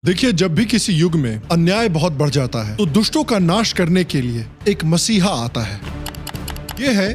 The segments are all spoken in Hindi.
देखिए, जब भी किसी युग में अन्याय बहुत बढ़ जाता है तो दुष्टों का नाश करने के लिए एक मसीहा आता है। ये है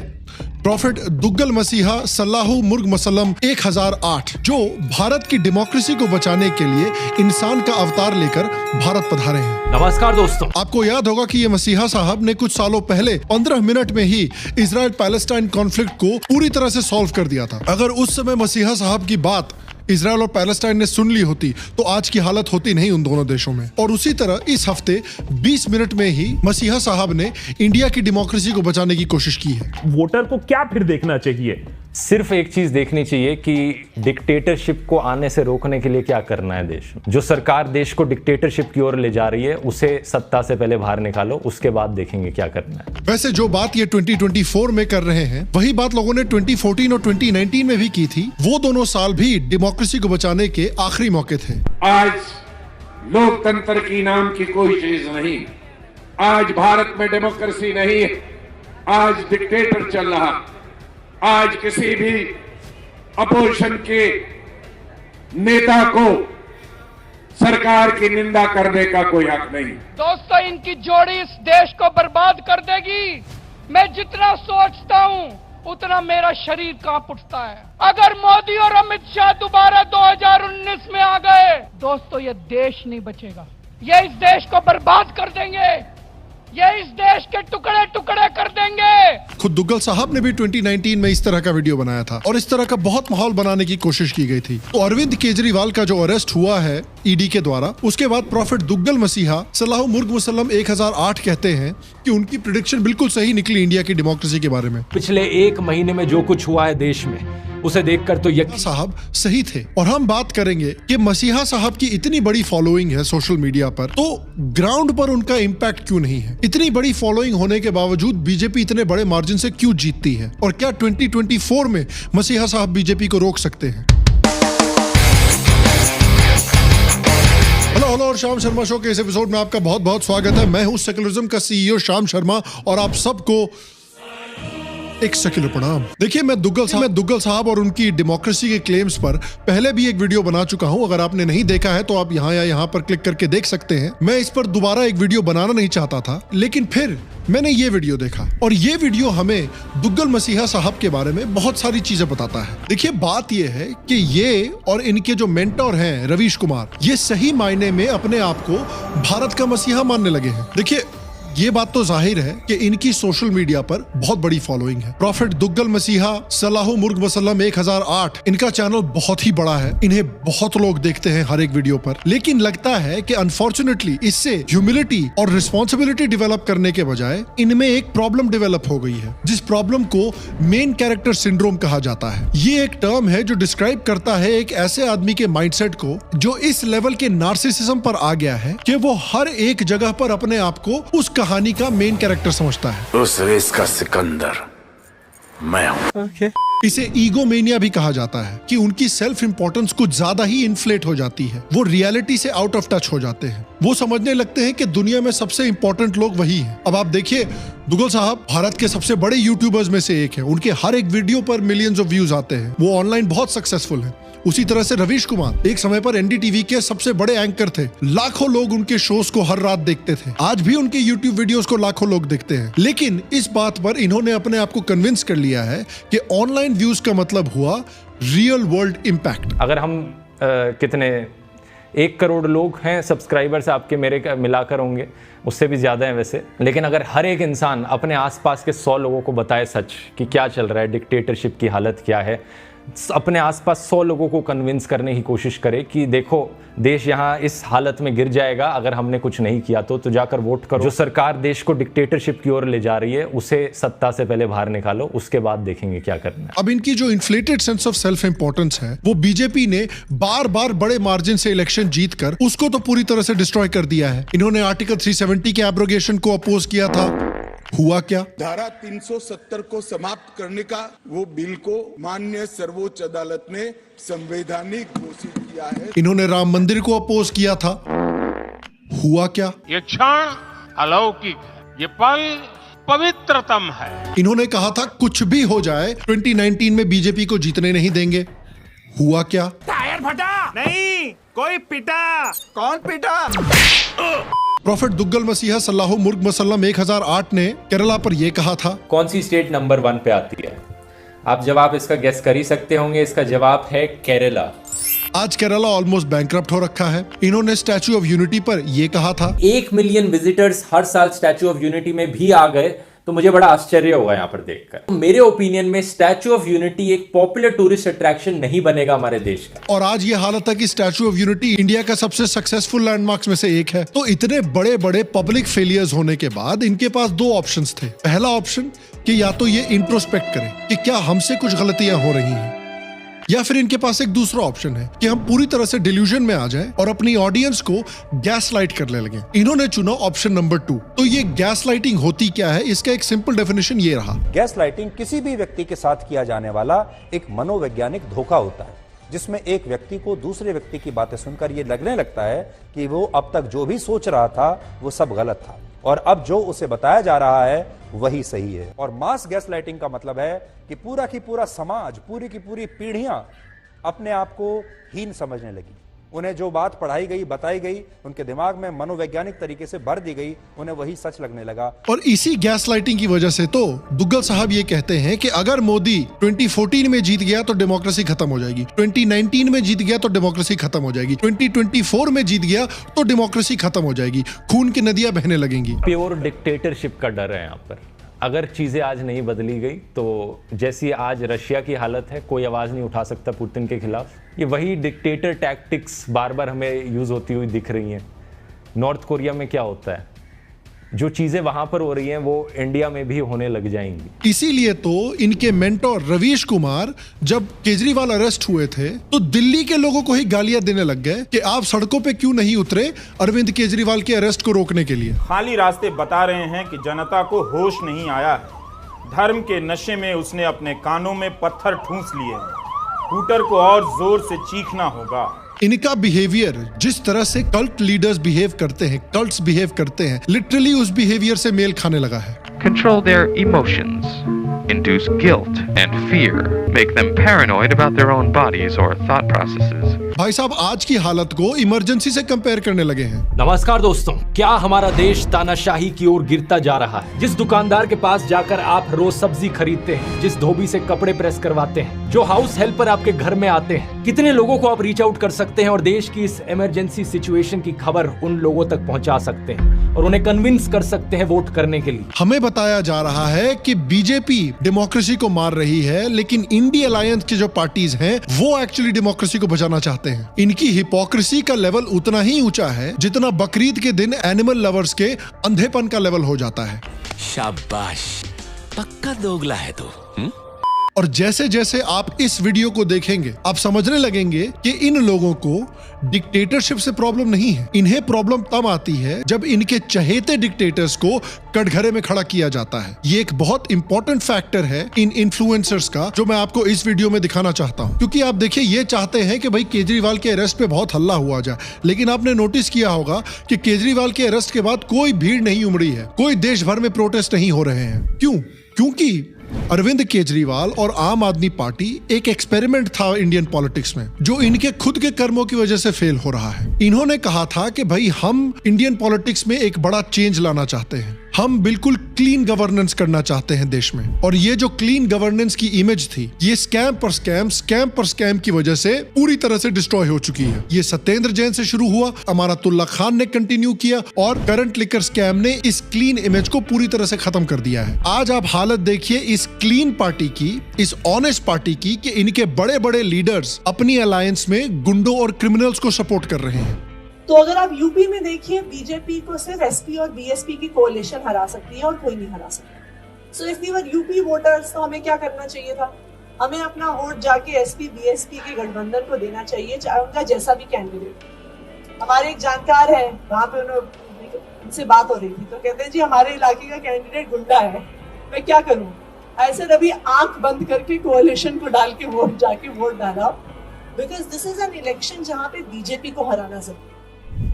प्रॉफिट दुग्गल मसीहा सल्लाहु मुर्ग मसल्लम 1008, जो भारत की डेमोक्रेसी को बचाने के लिए इंसान का अवतार लेकर भारत पधारे हैं। नमस्कार दोस्तों, आपको याद होगा कि ये मसीहा साहब ने कुछ सालों पहले 15 मिनट में ही इजराइल पैलेस्टाइन कॉन्फ्लिक्ट को पूरी तरह से सॉल्व कर दिया था। अगर उस समय मसीहा साहब की बात इजराइल और पैलेस्टाइन ने सुन ली होती तो आज की हालत होती नहीं उन दोनों देशों में। और उसी तरह इस हफ्ते 20 मिनट में ही मसीहा साहब ने इंडिया की डेमोक्रेसी को बचाने की कोशिश की है। वोटर को क्या फिर देखना चाहिए? सिर्फ एक चीज देखनी चाहिए कि डिक्टेटरशिप को आने से रोकने के लिए क्या करना है देश में। जो सरकार देश को डिक्टेटरशिप की ओर ले जा रही है उसे सत्ता से पहले बाहर निकालो, उसके बाद देखेंगे क्या करना है। वैसे जो बात ये 2024 में कर रहे हैं वही बात लोगों ने 2014 और 2019 में भी की थी। वो दोनों साल भी डेमोक्रेसी को बचाने के आखिरी मौके थे। आज लोकतंत्र की नाम की कोई चीज नहीं, आज भारत में डेमोक्रेसी नहीं है, आज डिक्टेटर चल रहा। आज किसी भी अपोजिशन के नेता को सरकार की निंदा करने का कोई हक नहीं। दोस्तों, इनकी जोड़ी इस देश को बर्बाद कर देगी। मैं जितना सोचता हूं उतना मेरा शरीर कांप उठता है। अगर मोदी और अमित शाह दोबारा 2019 में आ गए, दोस्तों ये देश नहीं बचेगा। ये इस देश को बर्बाद कर देंगे, ये इस देश के टुकड़े टुकड़े कर देंगे। खुद दुग्गल साहब ने भी 2019 में इस तरह का वीडियो बनाया था और इस तरह का बहुत माहौल बनाने की कोशिश की गई थी। तो अरविंद केजरीवाल का जो अरेस्ट हुआ है ईडी के द्वारा, उसके बाद प्रॉफिट दुग्गल मसीहा सल्लाहु मुर्ग मुसल्लम 1008 कहते हैं कि उनकी प्रेडिक्शन बिल्कुल सही निकली इंडिया की डेमोक्रेसी के बारे में। पिछले एक महीने में जो कुछ हुआ है देश में, उसे देखकर तो यकीन साहब सही थे। और हम बात करेंगे कि मसीहा साहब की इतनी बड़ी फॉलोइंग है सोशल मीडिया पर, तो ग्राउंड पर उनका इम्पैक्ट क्यों नहीं है? इतनी बड़ी फॉलोइंग होने के बावजूद बीजेपी इतने बड़े मार्जिन से क्यों जीतती है? और क्या 2024 में मसीहा साहब बीजेपी को रोक सकते हैं? हेलो और श्याम शर्मा शो के इस एपिसोड में आपका बहुत बहुत स्वागत है। मैं हूं सेकुलरिज्म का सीईओ श्याम शर्मा और आप सबको एक सेक्युलर प्रणाम। देखिए, मैं दुग्गल साहब और उनकी डेमोक्रेसी के क्लेम्स पर पहले भी एक वीडियो बना चुका हूं। अगर आपने नहीं देखा है तो आप यहाँ या यहाँ पर क्लिक करके देख सकते हैं। मैं इस पर दोबारा एक वीडियो बनाना नहीं चाहता था, लेकिन फिर मैंने ये वीडियो देखा और ये वीडियो हमें दुग्गल मसीहा साहब के बारे में बहुत सारी चीजें बताता है। देखिए, बात ये है कि ये और इनके जो मेंटोर हैं रवीश कुमार, ये सही मायने में अपने आप को भारत का मसीहा मानने लगे हैं। देखिए, ये बात तो जाहिर है कि इनकी सोशल मीडिया पर बहुत बड़ी फॉलोइंग है। प्रॉफिट दुग्गल मसीहा सल्लाहु मुर्ग मसल्लम 1008, इनका चैनल बहुत ही बड़ा है। इन्हें बहुत लोग देखते हैं हर एक वीडियो पर। लेकिन लगता है कि अनफॉर्चुनेटली इससे ह्यूमिलिटी और रिस्पॉन्सिबिलिटी डेवलप करने के बजाय इनमें एक प्रॉब्लम डेवलप हो गई है, जिस प्रॉब्लम को मेन कैरेक्टर सिंड्रोम कहा जाता है। ये एक टर्म है जो डिस्क्राइब करता है एक ऐसे आदमी के माइंडसेट को जो इस लेवल के नार्सिसिज्म पर आ गया है कि वो हर एक जगह पर अपने आप को उस कहानी का मेन कैरेक्टर समझता है। उस रेस का सिकंदर मैं हूं। इसे ईगोमेनिया भी कहा जाता है कि उनकी सेल्फ इंपॉर्टेंस कुछ ज्यादा ही इन्फ्लेट हो जाती है। वो रियलिटी से आउट ऑफ टच हो जाते हैं। वो समझने लगते हैं कि दुनिया में सबसे इंपॉर्टेंट लोग वही हैं। अब आप देखिए, दुग्गल साहब भारत के सबसे बड़े यूट्यूबर्स में से एक है। उनके हर एक वीडियो पर मिलियंस ऑफ व्यूज आते हैं। वो ऑनलाइन बहुत सक्सेसफुल है। उसी तरह से रवीश कुमार एक समय पर एनडीटीवी के सबसे बड़े एंकर थे। लाखों लोग उनके शोज को हर रात देखते थे। आज भी उनके यूट्यूब वीडियोस को लाखों लोग देखते हैं। लेकिन इस बात पर इन्होंने अपने आप को कन्विंस कर लिया है कि ऑनलाइन व्यूज का मतलब हुआ रियल वर्ल्ड इम्पैक्ट। अगर हम कितने 1 करोड़ लोग हैं सब्सक्राइबर्स आपके, मेरे मिलाकर होंगे, उससे भी ज़्यादा है वैसे। लेकिन अगर हर एक इंसान अपने आसपास के 100 लोगों को बताए सच कि क्या चल रहा है, डिक्टेटरशिप की हालत क्या है, अपने आसपास 100 लोगों को कन्विंस करने की कोशिश करे कि देखो देश यहाँ इस हालत में गिर जाएगा अगर हमने कुछ नहीं किया तो जाकर वोट करो। जो सरकार देश को डिक्टेटरशिप की ओर ले जा रही है उसे सत्ता से पहले बाहर निकालो, उसके बाद देखेंगे क्या करना है। अब इनकी जो inflated sense of self importance है, वो बीजेपी ने बार बार बड़े मार्जिन से इलेक्शन जीतकर उसको तो पूरी तरह से डिस्ट्रॉय कर दिया है। इन्होंने आर्टिकल 370 के एब्रोगेशन को अपोज किया था। हुआ क्या? धारा 370 को समाप्त करने का वो बिल को माननीय सर्वोच्च अदालत ने संवैधानिक घोषित किया है। इन्होंने राम मंदिर को अपोज किया था। हुआ क्या? ये क्षण अलौकिक, ये पल पवित्रतम है। इन्होंने कहा था कुछ भी हो जाए 2019 में बीजेपी को जीतने नहीं देंगे। हुआ क्या? पैर फटा नहीं, कोई पिटा। कौन पिटा? प्रॉफेट दुग्गल मसीहा सल्लाहु मुर्ग वसल्लम 1008 ने केरला पर यह कहा था। कौन सी स्टेट नंबर 1 पे आती है? आप जवाब इसका गेस कर ही सकते होंगे। इसका जवाब है केरला। आज केरला ऑलमोस्ट बैंकरप्ट हो रखा है। इन्होंने स्टैच्यू ऑफ यूनिटी पर यह कहा था 1 मिलियन विजिटर्स हर साल स्टैच्यू ऑफ यूनिटी में भी आ गए, तो मुझे बड़ा आश्चर्य हुआ यहाँ पर देखकर। मेरे ओपिनियन में स्टैच्यू ऑफ यूनिटी एक पॉपुलर टूरिस्ट अट्रैक्शन नहीं बनेगा हमारे देश का। और आज ये हालत है कि स्टैच्यू ऑफ यूनिटी इंडिया का सबसे सक्सेसफुल लैंडमार्क्स में से एक है। तो इतने बड़े बड़े पब्लिक फेलियर्स होने के बाद इनके पास 2 ऑप्शंस थे। पहला ऑप्शन कि या तो ये इंट्रोस्पेक्ट करें कि क्या हमसे कुछ गलतियां हो रही हैं, या फिर इनके पास एक दूसरा ऑप्शन है कि हम पूरी तरह से डिल्यूजन में आ जाएं और अपनी ऑडियंस को गैस लाइट करने लगे। इन्होंने चुना ऑप्शन नंबर 2। तो ये गैस लाइटिंग होती क्या है, इसका एक सिंपल डेफिनेशन ये रहा। गैस लाइटिंग किसी भी व्यक्ति के साथ किया जाने वाला एक मनोवैज्ञानिक धोखा होता है, जिसमें एक व्यक्ति को दूसरे व्यक्ति की बातें सुनकर ये लगने लगता है कि वो अब तक जो भी सोच रहा था वो सब गलत था, और अब जो उसे बताया जा रहा है वही सही है। और मास गैस लाइटिंग का मतलब है कि पूरा की पूरा समाज, पूरी की पूरी पीढ़ियां अपने आप को हीन समझने लगी। उन्हें जो बात पढ़ाई गई, बताई गई, उनके दिमाग में मनोवैज्ञानिक तरीके से भर दी गई, उन्हें वही सच लगने लगा। और इसी गैस लाइटिंग की वजह से तो दुग्गल साहब ये कहते हैं कि अगर मोदी 2014 में जीत गया तो डेमोक्रेसी खत्म हो जाएगी, 2019 में जीत गया तो डेमोक्रेसी खत्म हो जाएगी, 2024 में जीत गया तो डेमोक्रेसी खत्म हो जाएगी, खून की नदियां बहने लगेंगी। प्योर डिक्टेटरशिप का डर है यहाँ पर। अगर चीज़ें आज नहीं बदली गई तो जैसी आज रशिया की हालत है, कोई आवाज़ नहीं उठा सकता पुतिन के खिलाफ। ये वही डिक्टेटर टैक्टिक्स बार बार हमें यूज़ होती हुई दिख रही हैं। नॉर्थ कोरिया में क्या होता है, जो चीज़ें वहाँ पर हो रही हैं वो इंडिया में भी होने लग जाएंगी। इसीलिए तो इनके मेंटोर रवीश कुमार जब केजरीवाल अरेस्ट हुए थे तो दिल्ली के लोगों को ही गालियां देने लग गए कि आप सड़कों पे क्यों नहीं उतरे अरविंद केजरीवाल के अरेस्ट को रोकने के लिए। खाली रास्ते बता रहे हैं कि जनता को होश नहीं आया है। धर्म के नशे में उसने अपने कानों में पत्थर ठूंस लिए हैं। हूटर को और जोर से चीखना होगा। इनका बिहेवियर, जिस तरह से कल्ट लीडर्स बिहेव करते हैं, कल्ट्स बिहेव करते हैं, लिटरली उस बिहेवियर से मेल खाने लगा है। Control their emotions, induce guilt and fear, make them paranoid about their own bodies or thought processes. भाई साहब आज की हालत को इमरजेंसी से कंपेयर करने लगे हैं। नमस्कार दोस्तों, क्या हमारा देश तानाशाही की ओर गिरता जा रहा है? जिस दुकानदार के पास जाकर आप रोज सब्जी खरीदते हैं, जिस धोबी से कपड़े प्रेस करवाते हैं, जो हाउस हेल्पर आपके घर में आते हैं, कितने लोगों को आप रीच आउट कर सकते हैं और देश की इस इमरजेंसी सिचुएशन की खबर उन लोगों तक पहुंचा सकते हैं और उन्हें कन्विंस कर सकते हैं वोट करने के लिए। हमें बताया जा रहा है कि बीजेपी डेमोक्रेसी को मार रही है, लेकिन इंडी अलायंस की जो पार्टीज हैं वो एक्चुअली डेमोक्रेसी को बचाना चाहते हैं। इनकी हिपोक्रेसी का लेवल उतना ही ऊंचा है जितना बकरीद के दिन एनिमल लवर्स के अंधेपन का लेवल हो जाता है। शाबाश, पक्का दोगला है तू। और जैसे जैसे आप इस वीडियो को देखेंगे आप समझने लगेंगे कि इन लोगों को डिक्टेटरशिप से प्रॉब्लम नहीं है। इन्हें प्रॉब्लम तब आती है जब इनके चहेते डिक्टेटर्स को कटघरे में खड़ा किया जाता है। ये एक बहुत इंपॉर्टेंट फैक्टर है इन इन्फ्लुएंसर्स का, जो मैं आपको इस वीडियो में दिखाना चाहता हूं। क्योंकि आप देखिए, ये चाहते हैं कि भाई केजरीवाल के अरेस्ट पे बहुत हल्ला हुआ जाए, लेकिन आपने नोटिस किया होगा कि केजरीवाल के अरेस्ट के बाद कोई भीड़ नहीं उमड़ी है, कोई देश भर में प्रोटेस्ट नहीं हो रहे हैं। क्यों? क्योंकि अरविंद केजरीवाल और आम आदमी पार्टी एक एक्सपेरिमेंट था इंडियन पॉलिटिक्स में, जो इनके खुद के कर्मों की वजह से फेल हो रहा है। इन्होंने कहा था कि भाई हम इंडियन पॉलिटिक्स में एक बड़ा चेंज लाना चाहते हैं, हम बिल्कुल क्लीन गवर्नेंस करना चाहते हैं देश में। और ये जो क्लीन गवर्नेंस की इमेज थी, ये स्कैम पर स्कैम की वजह से पूरी तरह से डिस्ट्रॉय हो चुकी है। ये सत्येंद्र जैन से शुरू हुआ, अमानतुल्ला खान ने कंटिन्यू किया और करंट लिकर स्कैम ने इस क्लीन इमेज को पूरी तरह से खत्म कर दिया है। आज आप हालत देखिए इस क्लीन पार्टी की, इस ऑनेस्ट पार्टी की, कि इनके बड़े बड़े लीडर्स अपनी अलायंस में गुंडों और क्रिमिनल्स को सपोर्ट कर रहे हैं। तो अगर आप यूपी में देखिए, बीजेपी को सिर्फ एसपी और बीएसपी की कोalition हरा सकती है और कोई नहीं हरा सकता। So if we were UP voters, तो हमें क्या करना चाहिए था? हमें अपना वोट जाके एसपी बीएसपी के गठबंधन को देना चाहिए, चाहे उनका जैसा भी कैंडिडेट। हमारे एक जानकार है, वहाँ पे उनसे बात हो रही थी, तो कहते हैं जी हमारे इलाके का कैंडिडेट गुंडा है, मैं क्या करूँ? ऐसे रवि आंख बंद करके कोalition को डाल के जाके वोट डाला, because this is an election जहाँ पे बीजेपी को हराना जरूरी।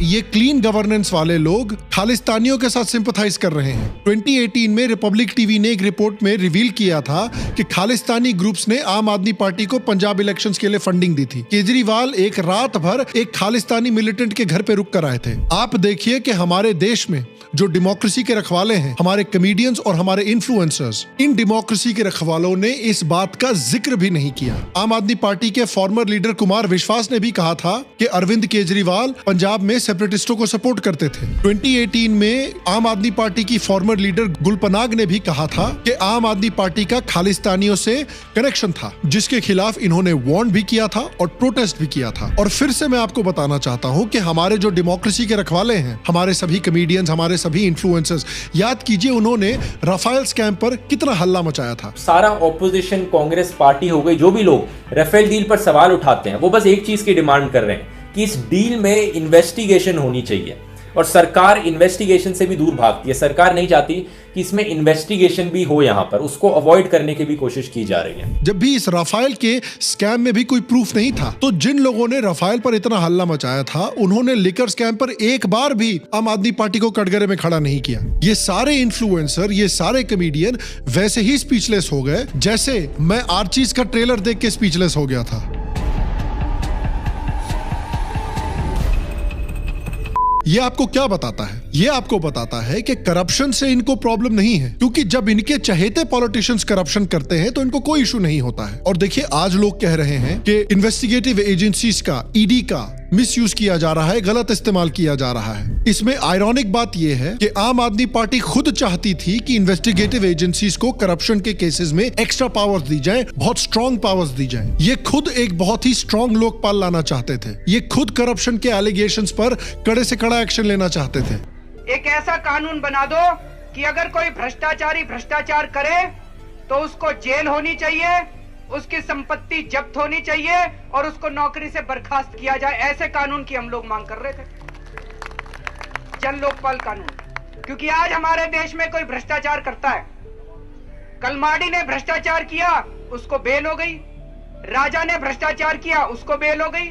ये क्लीन गवर्नेंस वाले लोग खालिस्तानियों के साथ सिंपथाइज कर रहे हैं। 2018 में रिपब्लिक टीवी ने एक रिपोर्ट में रिवील किया था कि खालिस्तानी ग्रुप्स ने आम आदमी पार्टी को पंजाब इलेक्शंस के लिए फंडिंग दी थी। केजरीवाल एक रात भर एक खालिस्तानी मिलिटेंट के घर पे रुक कर आए थे। आप देखिए कि हमारे देश में जो डेमोक्रेसी के रखवाले हैं, हमारे कमेडियंस और हमारे इन्फ्लुएंसर्स, इन डेमोक्रेसी के रखवालों ने इस बात का जिक्र भी नहीं किया। आम आदमी पार्टी के फॉर्मर लीडर कुमार विश्वास ने भी कहा था कि अरविंद केजरीवाल पंजाब में सेपरेटिस्टों को सपोर्ट करते थे। 2018 में आम आदमी पार्टी की फॉर्मर लीडर गुलपनाग ने भी कहा था कि आम आदमी पार्टी का खालिस्तानियों से कनेक्शन था, जिसके खिलाफ इन्होंने वार्न भी किया था और प्रोटेस्ट भी किया था। और फिर से मैं आपको बताना चाहता हूं कि हमारे जो डेमोक्रेसी के रखवाले हैं, हमारे सभी कमेडियंस, हमारे सभी इन्फ्लुएंसर्स, याद कीजिए उन्होंने राफेल स्कैम पर कितना हल्ला मचाया था। सारा ऑपोजिशन, कांग्रेस पार्टी हो गई, जो भी लोग राफेल डील पर सवाल उठाते हैं, वो बस एक चीज की डिमांड कर रहे हैं कि इस डील में इन्वेस्टिगेशन होनी चाहिए। और सरकार इन्वेस्टिगेशन से भी दूर भागती है। सरकार नहीं चाहती कि इसमें इन्वेस्टिगेशन भी हो, यहां पर उसको अवॉइड करने की भी कोशिश की जा रही है। जब भी इस राफेल के स्कैम में भी कोई प्रूफ नहीं था, तो जिन लोगों ने राफेल पर इतना हल्ला मचाया था, उन्होंने लिकर स्कैम पर एक बार भी आम आदमी पार्टी को कटघरे में खड़ा नहीं किया। ये सारे इन्फ्लुएंसर, ये सारे कमेडियन वैसे ही स्पीचलेस हो गए जैसे मैं आर्चीज का ट्रेलर देख के स्पीचलेस हो गया था। ये आपको क्या बताता है? ये आपको बताता है कि करप्शन से इनको प्रॉब्लम नहीं है, क्योंकि जब इनके चहेते पॉलिटिशियंस करप्शन करते हैं तो इनको कोई इशू नहीं होता है। और देखिए, आज लोग कह रहे हैं कि इन्वेस्टिगेटिव एजेंसीज का, ईडी का मिसयूज किया जा रहा है, गलत इस्तेमाल किया जा रहा है। इसमें आयरॉनिक बात यह है कि आम आदमी पार्टी खुद चाहती थी कि इन्वेस्टिगेटिव एजेंसीज को करप्शन के केसेस में एक्स्ट्रा पावर्स दी जाए, बहुत स्ट्रॉन्ग पावर्स दी जाए। ये खुद एक बहुत ही स्ट्रॉन्ग लोकपाल लाना चाहते थे। ये खुद करप्शन के एलिगेशंस पर कड़े से कड़ा एक्शन लेना चाहते थे। एक ऐसा कानून बना दो कि अगर कोई भ्रष्टाचारी भ्रष्टाचार करे तो उसको जेल होनी चाहिए, उसकी संपत्ति जब्त होनी चाहिए और उसको नौकरी से बर्खास्त किया जाए। ऐसे कानून की हम लोग मांग कर रहे थे, जन लोकपाल कानून। क्योंकि आज हमारे देश में कोई भ्रष्टाचार करता है, कलमाडी ने भ्रष्टाचार किया, उसको बेल हो गई। राजा ने भ्रष्टाचार किया, उसको बेल हो गई।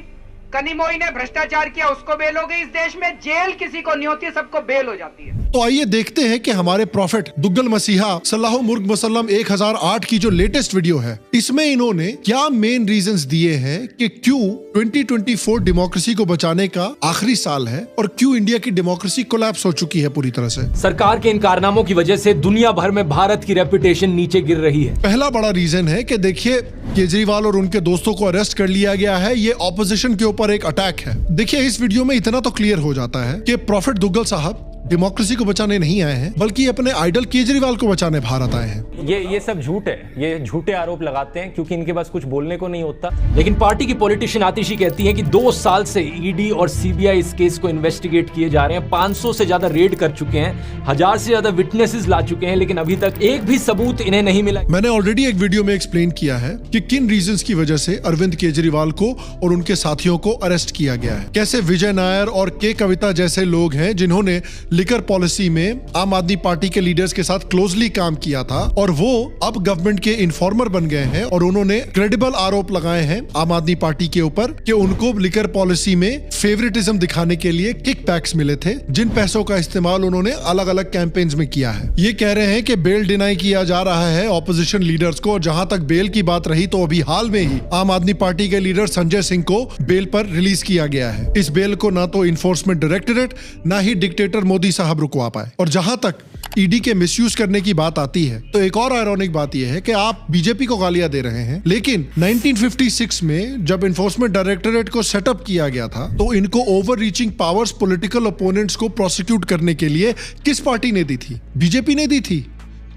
कनिमोई ने भ्रष्टाचार किया, उसको बेल हो गई। इस देश में जेल किसी को नहीं होती, सबको बेल हो जाती है। तो आइए देखते हैं कि हमारे प्रॉफिट दुग्गल मसीहा सल्लल्लाहु मुर्ग वसल्लम 1008 की जो लेटेस्ट वीडियो है, इसमें इन्होंने क्या मेन रीजंस दिए हैं कि क्यों 2024 डेमोक्रेसी को बचाने का आखिरी साल है और क्यों इंडिया की डेमोक्रेसी कोलैप्स हो चुकी है पूरी तरह से। सरकार के इन कारनामों की वजह से दुनिया भर में भारत की रेपुटेशन नीचे गिर रही है। पहला बड़ा रीजन है कि देखिए, केजरीवाल और उनके दोस्तों को अरेस्ट कर लिया गया है। ये ऑपोजिशन के ऊपर एक अटैक है। देखिए, इस वीडियो में इतना तो क्लियर हो जाता है कि प्रॉफिट दुग्गल साहब डेमोक्रेसी को बचाने नहीं आए हैं, बल्कि अपने आइडल केजरीवाल को बचाने भारत आए हैं। ये सब झूठ है। ये झूठे आरोप लगाते हैं क्योंकि इनके पास कुछ बोलने को नहीं होता। लेकिन पार्टी की पॉलिटिशियन आतिशी कहती है कि 2 साल से ईडी और सीबीआई इस केस को इन्वेस्टिगेट किए जा रहे हैं। 500 से ज्यादा रेड कर चुके हैं, 1000 से ज्यादा विटनेसेस ला चुके हैं, लेकिन अभी तक एक भी सबूत इन्हें नहीं मिला। मैंने ऑलरेडी एक वीडियो में एक्सप्लेन किया है कि किन रीजंस की वजह से अरविंद केजरीवाल को और उनके साथियों को अरेस्ट किया गया है। कैसे विजय नायर और के कविता जैसे लोग हैं जिन्होंने लिकर पॉलिसी में आम आदमी पार्टी के लीडर्स के साथ क्लोजली काम किया था और वो अब गवर्नमेंट के इन्फॉर्मर बन गए हैं और उन्होंने क्रेडिबल आरोप लगाए हैं आम आदमी पार्टी के ऊपर कि उनको लिकर पॉलिसी में फेवरेटिज्म दिखाने के लिए किकबैक्स मिले थे, जिन पैसों का इस्तेमाल उन्होंने अलग अलग कैंपेन्स में किया है। ये कह रहे हैं कि बेल डिनाई किया जा रहा है ऑपोजिशन लीडर्स को। जहां तक बेल की बात रही, तो अभी हाल में ही आम आदमी पार्टी के लीडर संजय सिंह को बेल पर रिलीज किया गया है। इस बेल को ना तो इन्फोर्समेंट डायरेक्टोरेट ना ही डिक्टेटर मोदी साहब रुकवा पाए। और जहां तक ईडी के मिसयूज करने की बात आती है, तो एक और आयरॉनिक बात यह है कि आप बीजेपी को गालियां दे रहे हैं, लेकिन 1956 में जब इन्फोर्समेंट डायरेक्टोरेट को सेटअप किया गया था, तो इनको over reaching powers political opponents को प्रोसिक्यूट करने के लिए किस पार्टी ने दी थी? बीजेपी ने दी थी?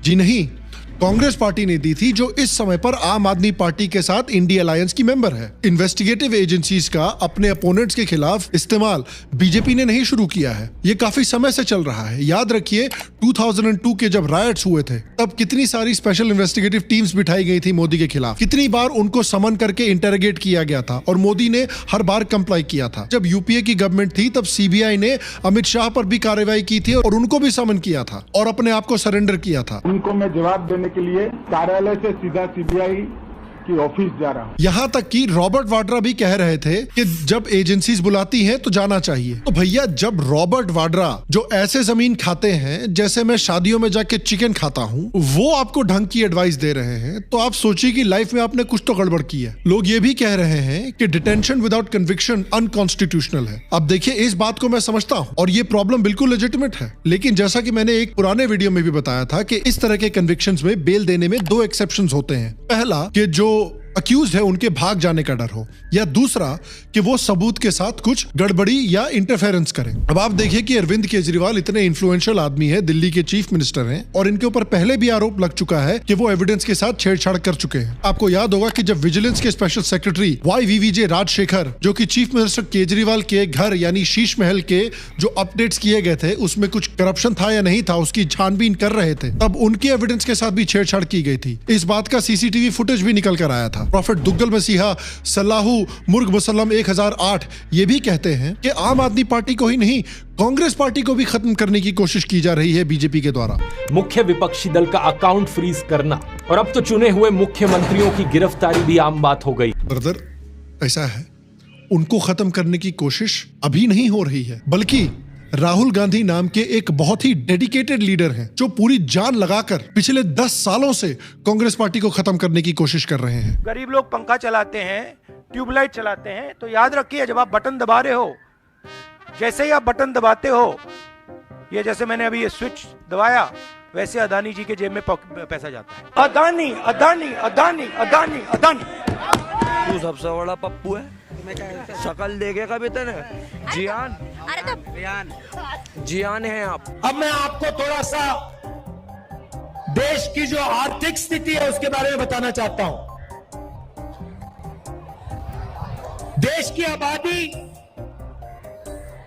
जी नहीं, कांग्रेस पार्टी ने दी थी, जो इस समय पर आम आदमी पार्टी के साथ इंडी अलायंस की मेंबर है। इन्वेस्टिगेटिव एजेंसीज का अपने अपोनेंट्स के खिलाफ इस्तेमाल बीजेपी ने नहीं शुरू किया है, ये काफी समय से चल रहा है। याद रखिए, 2002 के जब रायट्स हुए थे, तब कितनी सारी स्पेशल इन्वेस्टिगेटिव टीम्स बिठाई गई थी मोदी के खिलाफ, कितनी बार उनको समन करके इंटरोगेट किया गया था और मोदी ने हर बार कंप्लाई किया था। जब यूपीए की गवर्नमेंट थी, तब सीबीआई ने अमित शाह पर भी कार्रवाई की थी और उनको भी समन किया था और अपने आप को सरेंडर किया था। उनको मैं जवाब देने के लिए कार्यालय से सीधा सीबीआई की ऑफिस जा रहा हूँ। यहाँ तक कि रॉबर्ट वाड्रा भी कह रहे थे कि जब एजेंसीज बुलाती हैं तो जाना चाहिए। तो भैया जब रॉबर्ट वाड्रा जो ऐसे जमीन खाते हैं जैसे मैं शादियों में जाके चिकन खाता हूँ, वो आपको ढंग की एडवाइस दे रहे हैं, तो आप सोचिए कि लाइफ में आपने कुछ तो गड़बड़ की है। लोग ये भी कह रहे हैं कि डिटेंशन विदाउट कन्विक्शन अनकॉन्स्टिट्यूशनल है। अब देखिए, इस बात को मैं समझता हूँ और ये प्रॉब्लम बिल्कुल लेजिटिमेट है, लेकिन जैसा कि मैंने एक पुराने वीडियो में भी बताया था कि इस तरह के कन्विक्शंस में बेल देने में दो एक्सेप्शंस होते हैं। पहला कि जो अक्यूज्ड है उनके भाग जाने का डर हो, या दूसरा कि वो सबूत के साथ कुछ गड़बड़ी या इंटरफेरेंस करें। अब आप देखिए कि अरविंद केजरीवाल इतने इन्फ्लुएंशियल आदमी है, दिल्ली के चीफ मिनिस्टर हैं, और इनके ऊपर पहले भी आरोप लग चुका है कि वो एविडेंस के साथ छेड़छाड़ कर चुके हैं। आपको याद होगा कि जब विजिलेंस के स्पेशल सेक्रेटरी YVVJ राजशेखर, जो कि चीफ मिनिस्टर केजरीवाल के घर यानी शीश महल के जो अपडेट्स किए गए थे उसमें कुछ करप्शन था या नहीं था उसकी छानबीन कर रहे थे, तब उनके एविडेंस के साथ भी छेड़छाड़ की गई थी। इस बात का CCTV फुटेज भी निकल कर आया था। प्रॉफेट दुग्गल मसीहा सल्लाहू मुर्ग मुसल्लम 1008 ये भी कहते हैं कि आम आदमी पार्टी को ही नहीं, कांग्रेस पार्टी को भी खत्म करने की कोशिश की जा रही है बीजेपी के द्वारा। मुख्य विपक्षी दल का अकाउंट फ्रीज करना और अब तो चुने हुए मुख्यमंत्रियों की गिरफ्तारी भी आम बात हो गई। ब्रदर, ऐसा है, उनको खत्म करने की कोशिश अभी नहीं हो रही है, बल्कि राहुल गांधी नाम के एक बहुत ही डेडिकेटेड लीडर हैं जो पूरी जान लगाकर पिछले 10 सालों से कांग्रेस पार्टी को खत्म करने की कोशिश कर रहे हैं। गरीब लोग पंखा चलाते हैं, ट्यूबलाइट चलाते हैं, तो याद रखिए जब आप बटन दबा रहे हो, जैसे ही आप बटन दबाते हो, ये जैसे मैंने अभी ये स्विच दबाया, वैसे अदानी जी के जेब में पैसा जाता है। अदानी अदानी अदानी अदानी अदानी, तू सबसे बड़ा पप्पू है, शकल देखे कभी तेने? जियान, जियान है आप। अब मैं आपको थोड़ा सा देश की जो आर्थिक स्थिति है उसके बारे में बताना चाहता हूं। देश की आबादी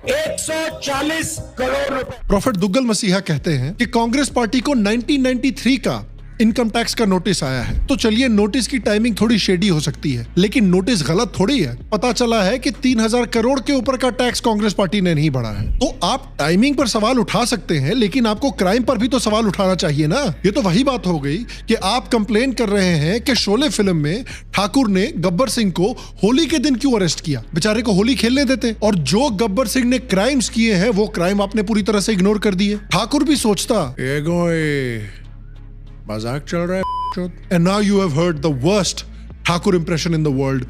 140 करोड़ रुपए। प्रॉफेट दुग्गल मसीहा कहते हैं कि कांग्रेस पार्टी को 1993 का इनकम टैक्स का नोटिस आया है। तो चलिए, नोटिस की टाइमिंग थोड़ी शेडी हो सकती है, लेकिन नोटिस गलत थोड़ी है। पता चला है कि 3000 करोड़ के ऊपर का टैक्स कांग्रेस पार्टी ने नहीं बढ़ा है। तो आप टाइमिंग पर सवाल उठा सकते हैं, लेकिन आपको क्राइम पर भी तो सवाल उठाना चाहिए ना। ये तो वही बात हो गई कि आप कंप्लेन कर रहे हैं कि शोले फिल्म में ठाकुर ने गब्बर सिंह को होली के दिन क्यों अरेस्ट किया, बेचारे को होली खेलने देते, और जो गब्बर सिंह ने क्राइम्स किए हैं वो क्राइम आपने पूरी तरह से इग्नोर कर दिए। ठाकुर भी सोचता मजाक चल रहा है, and now you have heard the worst Thakur impression in the world.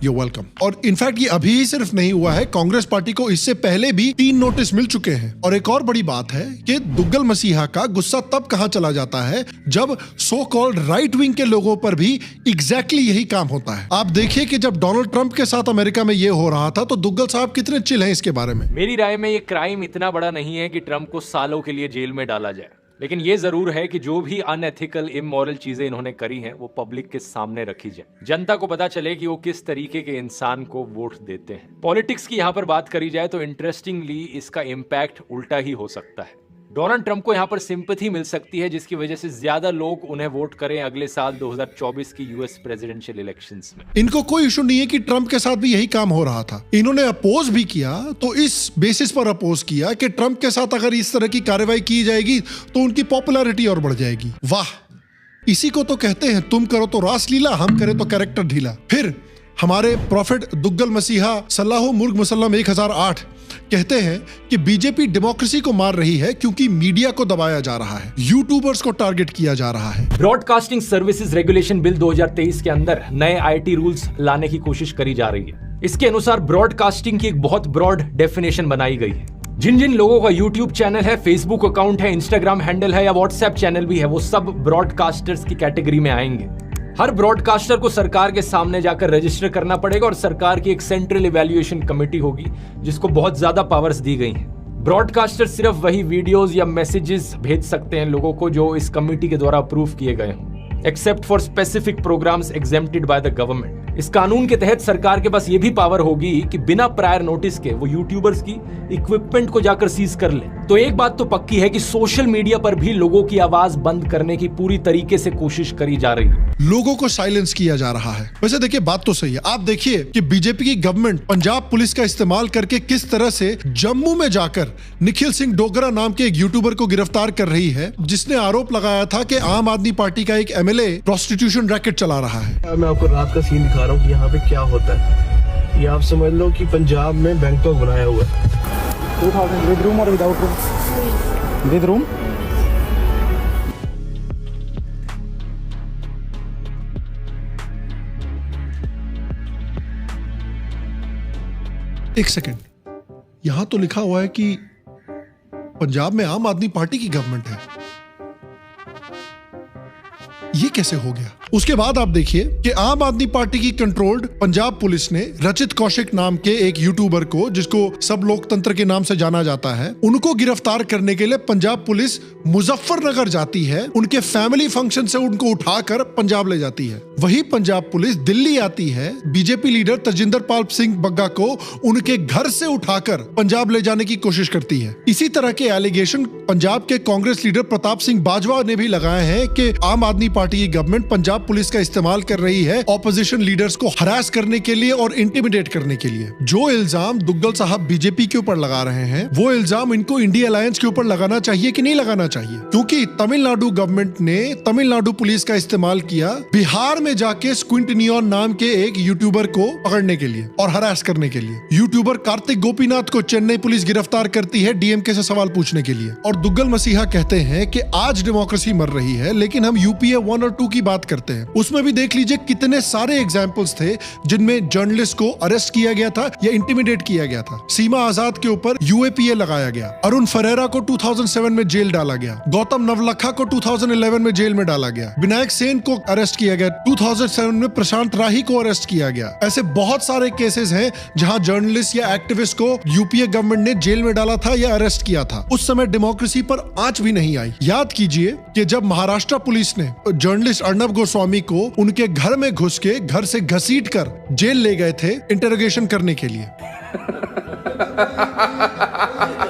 You're welcome. और इनफैक्ट ये अभी ही सिर्फ नहीं हुआ है, कांग्रेस पार्टी को इससे पहले भी 3 नोटिस मिल चुके हैं। और एक और बड़ी बात है कि दुग्गल मसीहा का गुस्सा तब कहां चला जाता है जब सो कॉल्ड राइट विंग के लोगों पर भी एग्जैक्टली यही काम होता है। आप देखिए कि जब डोनाल्ड ट्रंप के साथ अमेरिका में ये हो रहा था तो दुग्गल साहब कितने चिल हैं इसके बारे में। मेरी राय में ये क्राइम इतना बड़ा नहीं है कि ट्रंप को सालों के लिए जेल में डाला जाए, लेकिन ये जरूर है कि जो भी अनएथिकल इमोरल चीजें इन्होंने करी हैं वो पब्लिक के सामने रखी जाए, जनता को पता चले कि वो किस तरीके के इंसान को वोट देते हैं। पॉलिटिक्स की यहाँ पर बात करी जाए तो इंटरेस्टिंगली इसका इम्पैक्ट उल्टा ही हो सकता है। डोनाल्ड ट्रंप को यहाँ पर सिंपैथी मिल सकती है, जिसकी वजह से ज्यादा लोग उन्हें वोट करें अगले साल 2024 की यूएस प्रेसिडेंशियल इलेक्शंस में। इनको कोई इशू नहीं है कि ट्रंप के साथ भी यही काम हो रहा था। इन्होंने अपोज भी किया तो इस बेसिस पर अपोज किया कि ट्रंप के साथ अगर इस तरह की कार्रवाई की जाएगी तो उनकी पॉपुलैरिटी और बढ़ जाएगी। वाह, इसी को तो कहते हैं तुम करो तो रासलीला, हम करें तो कैरेक्टर ढीला। फिर हमारे प्रॉफेट दुग्गल मसीहा सल्लाहु मुर्ग मुसल्लम 1008 कहते हैं कि बीजेपी डेमोक्रेसी को मार रही है क्योंकि मीडिया को दबाया जा रहा है, यूट्यूबर्स को टारगेट किया जा रहा है। ब्रॉडकास्टिंग सर्विसेज रेगुलेशन बिल 2023 के अंदर नए आईटी रूल्स लाने की कोशिश करी जा रही है। इसके अनुसार ब्रॉडकास्टिंग की एक बहुत ब्रॉड डेफिनेशन बनाई गई है। जिन जिन लोगों का यूट्यूब चैनल है, फेसबुक अकाउंट है, इंस्टाग्राम हैंडल है या व्हाट्सएप चैनल भी है, वो सब ब्रॉडकास्टर्स की कैटेगरी में आएंगे। हर ब्रॉडकास्टर को सरकार के सामने जाकर रजिस्टर करना पड़ेगा और सरकार की एक सेंट्रल इवैल्यूएशन कमेटी होगी जिसको बहुत ज्यादा पावर्स दी गई हैं। ब्रॉडकास्टर सिर्फ वही वीडियोस या मैसेजेस भेज सकते हैं लोगों को जो इस कमेटी के द्वारा अप्रूव किए गए हों, except for specific programmes exempted by the government. इस कानून के तहत सरकार के पास ये भी पावर होगी कि बिना प्रायर नोटिस के वो यूट्यूबर्स की इक्विपमेंट को जाकर सीज कर ले। तो एक बात तो पक्की है कि सोशल मीडिया पर भी लोगों की आवाज बंद करने की पूरी तरीके से कोशिश करी जा रही है। लोगों को साइलेंस किया जा रहा है। वैसे देखिए, बात तो सही है। आप देखिए कि बीजेपी की गवर्नमेंट पंजाब पुलिस का इस्तेमाल करके किस तरह से जम्मू में जाकर निखिल सिंह डोगरा नाम के एक यूट्यूबर को गिरफ्तार कर रही है, जिसने आरोप लगाया था कि आम आदमी पार्टी का एक एमएलए प्रोस्टिट्यूशन रैकेट चला रहा है। मैं आपको रात का सीन दिखा रहा हूँ कि यहाँ पे क्या होता है। ये आप समझ लो कि पंजाब में बैंकॉक बनाया हुआ है। 2000 विद रूम और विदाउट रूम? With room. एक सेकेंड, यहां तो लिखा हुआ है कि पंजाब में आम आदमी पार्टी की गवर्नमेंट है। ये कैसे हो गया? उसके बाद आप देखिए कि आम आदमी पार्टी की कंट्रोल्ड पंजाब पुलिस ने रचित कौशिक नाम के एक यूट्यूबर को, जिसको सब लोकतंत्र के नाम से जाना जाता है, उनको गिरफ्तार करने के लिए पंजाब पुलिस मुजफ्फरनगर जाती है। उनके फैमिली फंक्शन से उनको उठाकर पंजाब ले जाती है। वही पंजाब पुलिस दिल्ली आती है, बीजेपी लीडर तजिंदर पाल सिंह बग्गा को उनके घर से उठाकर पंजाब ले जाने की कोशिश करती है। इसी तरह के एलिगेशन पंजाब के कांग्रेस लीडर प्रताप सिंह बाजवा ने भी लगाए हैं कि आम आदमी पार्टी की गवर्नमेंट पंजाब पुलिस का इस्तेमाल कर रही है ऑपोजिशन लीडर्स को हरास करने के लिए और इंटिमिडेट करने के लिए। जो इल्जाम दुग्गल साहब बीजेपी के ऊपर लगा रहे हैं, वो इल्जाम इनको इंडिया अलायंस के ऊपर लगाना चाहिए कि नहीं लगाना चाहिए? क्योंकि तमिलनाडु गवर्नमेंट ने तमिलनाडु पुलिस का इस्तेमाल किया बिहार में जाके स्क्विंट नियॉन नाम के एक यूट्यूबर को पकड़ने के लिए और हरास करने के लिए। यूट्यूबर कार्तिक गोपीनाथ को चेन्नई पुलिस गिरफ्तार करती है डीएमके से सवाल पूछने के लिए। और दुग्गल मसीहा कहते हैं कि आज डेमोक्रेसी मर रही है, लेकिन हम यूपीए 1 और 2 की बात करते हैं। उसमें भी देख लीजिए कितने सारे एग्जाम्पल्स थे जिनमें जर्नलिस्ट को अरेस्ट किया गया था या इंटिमिडेट किया गया था। सीमा आजाद के ऊपर यूएपीए लगाया गया, अरुण फरेरा को 2007 में जेल डाला गया, गौतम नवलखा को 2011 में जेल में डाला गया, विनायक सेन को अरेस्ट किया गया, 2007 में प्रशांत राही को अरेस्ट किया गया। ऐसे बहुत सारे केसेस हैं जहां जर्नलिस्ट या एक्टिविस्ट को यूपीए गवर्नमेंट ने जेल में डाला था या अरेस्ट किया था। उस समय डेमोक्रेसी पर आंच भी नहीं आई। याद कीजिए कि जब महाराष्ट्र पुलिस ने जर्नलिस्ट अर्नब गोस्वामी को उनके घर में घुस के घर से घसीटकर जेल ले गए थे इंटरोगेशन करने के लिए।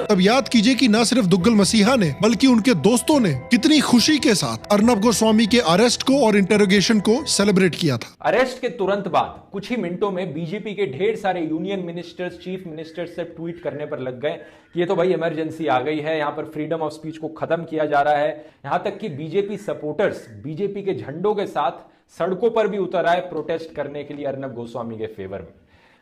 तब याद कीजिए कि न सिर्फ दुग्गल मसीहा ने बल्कि उनके दोस्तों ने कितनी खुशी के साथ अर्नब गोस्वामी के अरेस्ट को और इंटरोगेशन को सेलिब्रेट किया था। अरेस्ट के तुरंत बाद कुछ ही मिनटों में बीजेपी के ढेर सारे यूनियन मिनिस्टर्स, चीफ मिनिस्टर्स से ट्वीट करने पर लग गए कि ये तो भाई इमरजेंसी आ गई है, यहाँ पर फ्रीडम ऑफ स्पीच को खत्म किया जा रहा है। यहां तक कि बीजेपी सपोर्टर्स बीजेपी के झंडों के साथ सड़कों पर भी उतर आए प्रोटेस्ट करने के लिए अर्नब गोस्वामी के फेवर में।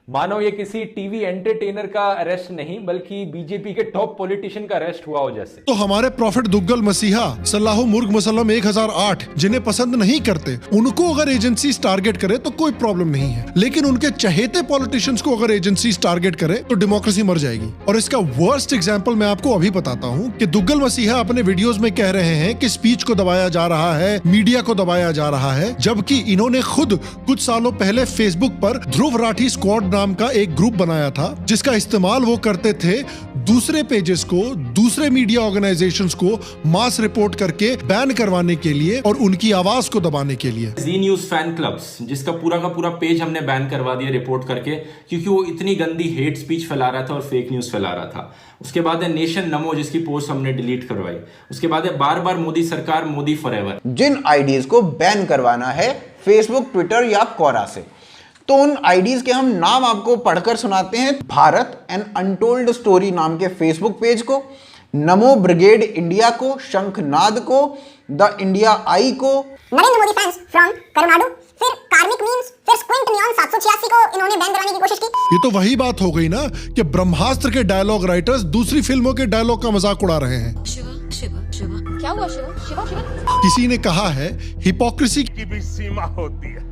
मानो ये किसी टीवी एंटरटेनर का अरेस्ट नहीं बल्कि बीजेपी के टॉप पॉलिटिशियन का अरेस्ट हुआ हो जैसे। तो हमारे प्रॉफिट दुग्गल मसीहा सल्लाहु मुर्ग मुसल्लम 1008 जिन्हें पसंद नहीं करते, उनको अगर एजेंसीज टारगेट करे तो कोई प्रॉब्लम नहीं है, लेकिन उनके चहेते पॉलिटिशियंस को अगर एजेंसीज टारगेट करे तो डेमोक्रेसी मर जाएगी। और इसका वर्स्ट एग्जांपल मैं आपको अभी बताता हूँ कि दुग्गल मसीहा अपने वीडियोस में कह रहे हैं कि स्पीच को दबाया जा रहा है, मीडिया को दबाया जा रहा है, जबकि इन्होंने खुद कुछ सालों पहले फेसबुक पर ध्रुव राठी स्क्वाड नाम का एक ग्रुप बनाया था, जिसका इस्तेमाल वो करते थे दूसरे पेजेस को, दूसरे मीडिया ऑर्गेनाइजेशंस को मास रिपोर्ट करके बैन करवाने के लिए और उनकी आवाज को दबाने के लिए। जी न्यूज फैन क्लब्स, जिसका पूरा का पूरा पेज हमने बैन करवा दिया रिपोर्ट करके, क्योंकि वो इतनी गंदी हेट स्पीच फैला रहा था और फेक न्यूज फैला रहा था। उसके बाद है नेशन नमो, जिसकी पोस्ट हमने डिलीट करवाई। उसके बाद है बार बार मोदी सरकार, मोदी फॉरएवर। जिन आईडीज को बैन करवाना है फेसबुक, ट्विटर या कोरा से, तो उन आईडीज के हम नाम आपको पढ़कर सुनाते हैं। भारत एन अनटोल्ड स्टोरी नाम के फेसबुक पेज को, नमो ब्रिगेड इंडिया को, शंखनाद को, द इंडिया आई को, नरेंद्र मोदी फैंस फ्रॉम करुणाडु, फिर कार्मिक मीम्स, फिर स्क्विंट नियॉन 786 को इन्होंने बैन करवाने की कोशिश की। ये तो वही बात हो गई ना कि ब्रह्मास्त्र के डायलॉग राइटर्स दूसरी फिल्मों के डायलॉग का मजाक उड़ा रहे हैं। क्या हुआ शिवा? किसी ने कहा है हिपोक्रेसी की भी सीमा होती है,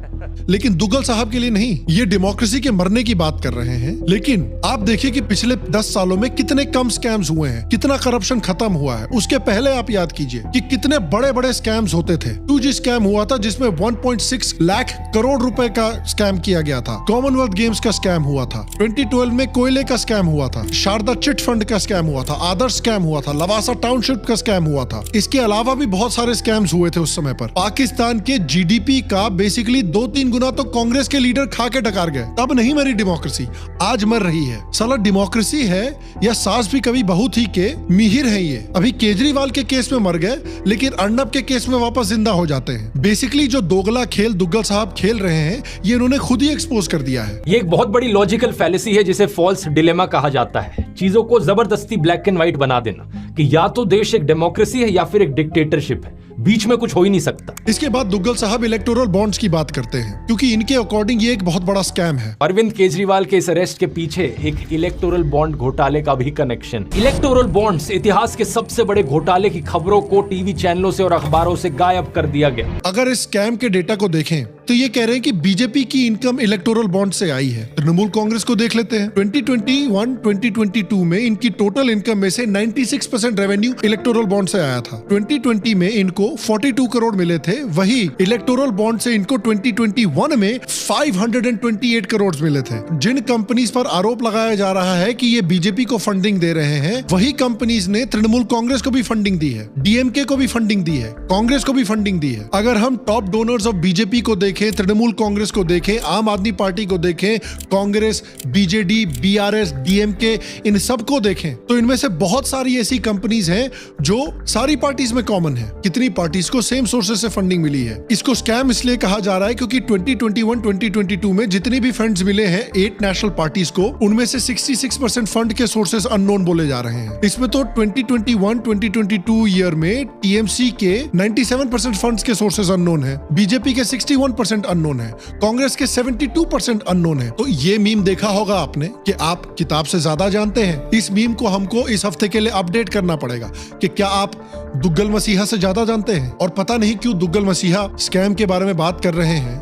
लेकिन दुग्गल साहब के लिए नहीं। ये डेमोक्रेसी के मरने की बात कर रहे हैं, लेकिन आप देखिए कि पिछले 10 सालों में कितने कम स्कैम्स हुए हैं, कितना करप्शन खत्म हुआ है। उसके पहले आप याद कीजिए कि कितने बड़े बड़े स्कैम्स होते थे। 2G स्कैम हुआ था जिसमें 1.6 लाख करोड़ रुपए का स्कैम किया गया था। कॉमनवेल्थ गेम्स का स्कैम हुआ था। 2012 में कोयले का स्कैम हुआ था। शारदा चिट फंड का स्कैम हुआ था। आदर्श स्कैम हुआ था। लवासा टाउनशिप का स्कैम हुआ था। इसके अलावा भी बहुत सारे स्कैम्स हुए थे उस समय पर। पाकिस्तान के जीडीपी का बेसिकली 2 2-3 गुना तो कांग्रेस के लीडर खा के डकार गए। तब नहीं मरी डेमोक्रेसी, आज मर रही है। साला डेमोक्रेसी है या सास भी कभी बहू थी के मिहिर है ये। अभी केजरीवाल के केस में मर गए, लेकिन अर्नब के केस में वापस जिंदा हो जाते हैं। बेसिकली जो दोगला खेल दुग्गल साहब खेल रहे हैं, ये इन्होंने खुद ही एक्सपोज कर दिया है। ये एक बहुत बड़ी लॉजिकल फैलेसी है जिसे फॉल्स डिलेमा कहा जाता है। चीजों को जबरदस्ती ब्लैक एंड व्हाइट बना देना कि या तो देश एक डेमोक्रेसी है या फिर एक डिक्टेटरशिप है, बीच में कुछ हो ही नहीं सकता। इसके बाद दुग्गल साहब इलेक्टोरल बॉन्ड्स की बात करते हैं, क्योंकि इनके अकॉर्डिंग ये एक बहुत बड़ा स्कैम है। अरविंद केजरीवाल के इस अरेस्ट के पीछे एक इलेक्टोरल बॉन्ड घोटाले का भी कनेक्शन। इलेक्टोरल बॉन्ड्स इतिहास के सबसे बड़े घोटाले की खबरों को टीवी चैनलों से और अखबारों से गायब कर दिया गया। अगर इस स्कैम के डेटा को देखें तो ये कह रहे हैं कि बीजेपी की इनकम इलेक्टोरल बॉन्ड से आई है। तृणमूल कांग्रेस को देख लेते हैं। 2021-2022 में इनकी टोटल इनकम में से 96% रेवेन्यू इलेक्टोरल बॉन्ड से आया था। 2020 में इनको 42 करोड़ मिले थे, वही इलेक्टोरल बॉन्ड से इनको 2021 में 528 करोड़ मिले थे। जिन कंपनीज पर आरोप लगाया जा रहा है कि ये बीजेपी को फंडिंग दे रहे हैं, वही कंपनीज ने तृणमूल कांग्रेस को भी फंडिंग दी है, डीएमके को भी फंडिंग दी है, कांग्रेस को भी फंडिंग दी है। अगर हम टॉप डोनर्स ऑफ बीजेपी को देखें, तृणमूल कांग्रेस को देखें, आम आदमी पार्टी को देखें, कांग्रेस, बीजेडी, बीआरएस, डीएमके, इन सबको देखें तो इनमें से बहुत सारी ऐसी कंपनीज हैं जो सारी पार्टीज में कॉमन है। कितनी पार्टीज को सेम सोर्सेज से फंडिंग मिली है। इसको स्कैम इसलिए कहा जा रहा है क्योंकि 2021-2022 में जितने भी फंड्स मिले हैं 8 नेशनल पार्टीज को, उनमें से 66% फंड के सोर्सेज अननोन बोले जा रहे हैं। इसमें तो 2021-2022 ईयर में टीएमसी के 97% फंड्स के सोर्सेज अननोन है, बीजेपी के 61% अननोन है, कांग्रेस के 72% अननोन है। तो ये मीम देखा होगा आपने कि आप किताब से ज्यादा जानते हैं। इस मीम को हमको इस हफ्ते के लिए अपडेट करना पड़ेगा कि क्या आप दुग्गल मसीहा से ज्यादा जानते हैं। और पता नहीं क्यों दुग्गल मसीहा स्कैम के बारे में बात कर रहे हैं,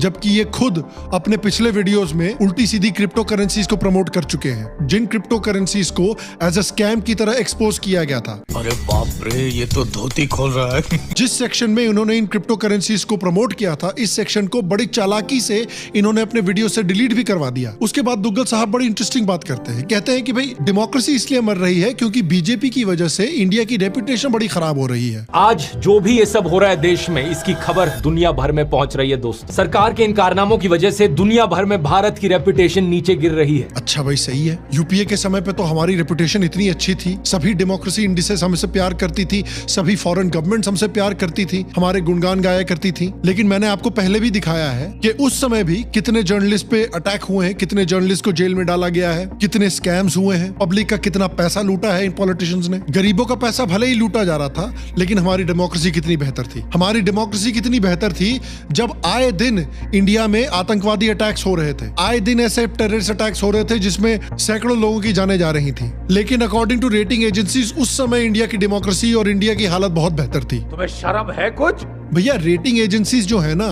जबकि ये खुद अपने पिछले वीडियोस में उल्टी सीधी क्रिप्टो करेंसीज को प्रमोट कर चुके हैं, जिन क्रिप्टो करेंसीज को एज अ स्कैम की तरह एक्सपोज किया गया था। अरे बाप रे, ये तो धोती खोल रहा है। जिस सेक्शन में इन्होंने इन क्रिप्टो करेंसीज को प्रमोट किया था, इस सेक्शन को बड़ी चालाकी से इन्होंने अपने वीडियो से डिलीट भी करवा दिया। उसके बाद दुग्गल साहब बड़ी इंटरेस्टिंग बात करते हैं, कहते हैं कि भाई डेमोक्रेसी इसलिए मर रही है क्योंकि बीजेपी की वजह से इंडिया की रेपुटेशन बड़ी खराब हो रही है। आज जो भी ये सब हो रहा है देश में, इसकी खबर दुनिया भर में पहुंच रही है दोस्त। सरकार के इन कारनामों की वजह से दुनिया भर में भारत की रेपुटेशन नीचे गिर रही है। अच्छा भाई, सही है। यूपीए के समय पे तो हमारी रेपुटेशन इतनी अच्छी थी, सभी डेमोक्रेसी इंडिसेस हमसे प्यार करती थी, सभी फॉरेन गवर्नमेंट्स हमसे प्यार करती थी, हमारे गुणगान गाया करती थी। लेकिन मैंने आपको पहले भी दिखाया है कि उस समय भी कितने जर्नलिस्ट पे अटैक हुए हैं, कितने जर्नलिस्ट को जेल में डाला गया है, कितने स्कैम्स हुए हैं, पब्लिक का कितना पैसा लूटा है इन पॉलिटिशियंस ने। गरीबों का पैसा भले ही लूटा जा रहा था, लेकिन हमारी डेमोक्रेसी कितनी बेहतर थी। हमारी डेमोक्रेसी कितनी बेहतर थी जब आए दिन इंडिया में आतंकवादी अटैक्स हो रहे थे, आए दिन ऐसे टेररिस्ट अटैक्स हो रहे थे जिसमें सैकड़ों लोगों की जानें जा रही थी। लेकिन अकॉर्डिंग टू रेटिंग एजेंसीज उस समय इंडिया की डेमोक्रेसी और इंडिया की हालत बहुत बेहतर थी। तुम्हें शर्म है कुछ? भैया, रेटिंग एजेंसीज जो है ना,